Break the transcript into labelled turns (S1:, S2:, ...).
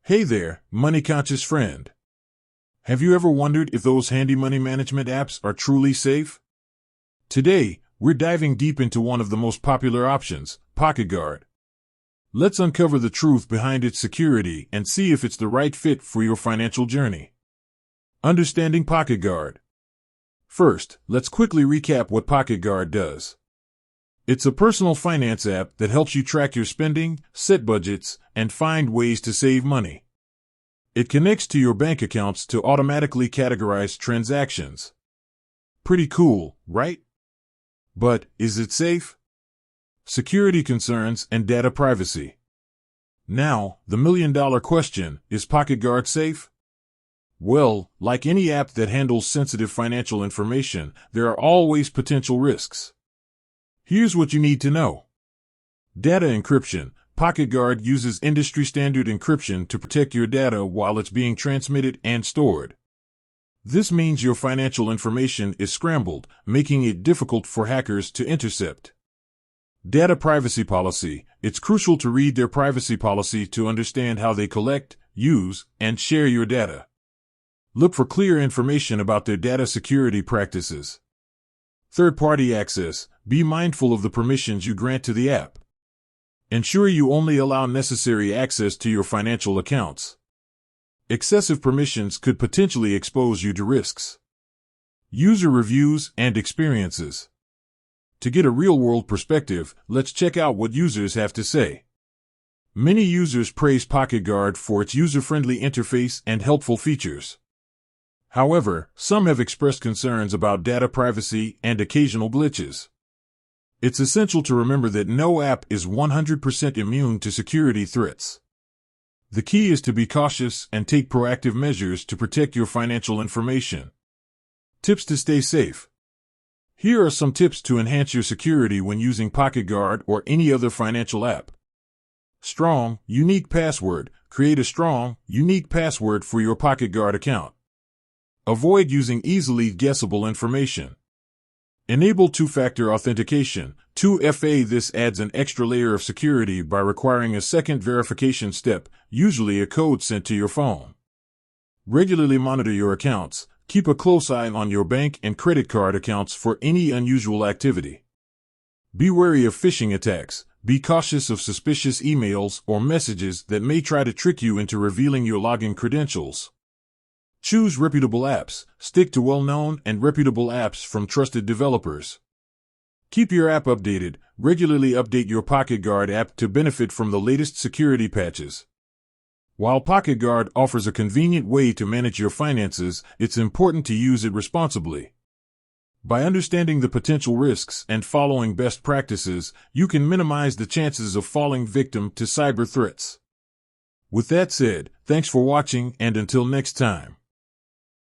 S1: Hey there, money-conscious friend. Have you ever wondered if those handy money management apps are truly safe? Today, we're diving deep into one of the most popular options, PocketGuard. Let's uncover the truth behind its security and see if it's the right fit for your financial journey. Understanding PocketGuard. First, let's quickly recap what PocketGuard does. It's a personal finance app that helps you track your spending, set budgets, and find ways to save money. It connects to your bank accounts to automatically categorize transactions. Pretty cool, right? But is it safe? Security concerns and data privacy. Now, the million-dollar question, is PocketGuard safe? Well, like any app that handles sensitive financial information, there are always potential risks. Here's what you need to know. Data encryption. PocketGuard uses industry-standard encryption to protect your data while it's being transmitted and stored. This means your financial information is scrambled, making it difficult for hackers to intercept. Data privacy policy. It's crucial to read their privacy policy to understand how they collect, use, and share your data. Look for clear information about their data security practices. Third-party access. Be mindful of the permissions you grant to the app. Ensure you only allow necessary access to your financial accounts. Excessive permissions could potentially expose you to risks. User reviews and experiences. To get a real-world perspective, let's check out what users have to say. Many users praise PocketGuard for its user-friendly interface and helpful features. However, some have expressed concerns about data privacy and occasional glitches. It's essential to remember that no app is 100% immune to security threats. The key is to be cautious and take proactive measures to protect your financial information. Tips to stay safe. Here are some tips to enhance your security when using PocketGuard or any other financial app. Strong, unique password. Create a strong, unique password for your PocketGuard account. Avoid using easily guessable information. Enable two-factor authentication, 2FA. This adds an extra layer of security by requiring a second verification step, usually a code sent to your phone. Regularly monitor your accounts. Keep a close eye on your bank and credit card accounts for any unusual activity. Be wary of phishing attacks. Be cautious of suspicious emails or messages that may try to trick you into revealing your login credentials. Choose reputable apps. Stick to well-known and reputable apps from trusted developers. Keep your app updated. Regularly update your PocketGuard app to benefit from the latest security patches. While PocketGuard offers a convenient way to manage your finances, it's important to use it responsibly. By understanding the potential risks and following best practices, you can minimize the chances of falling victim to cyber threats. With that said, thanks for watching, and until next time.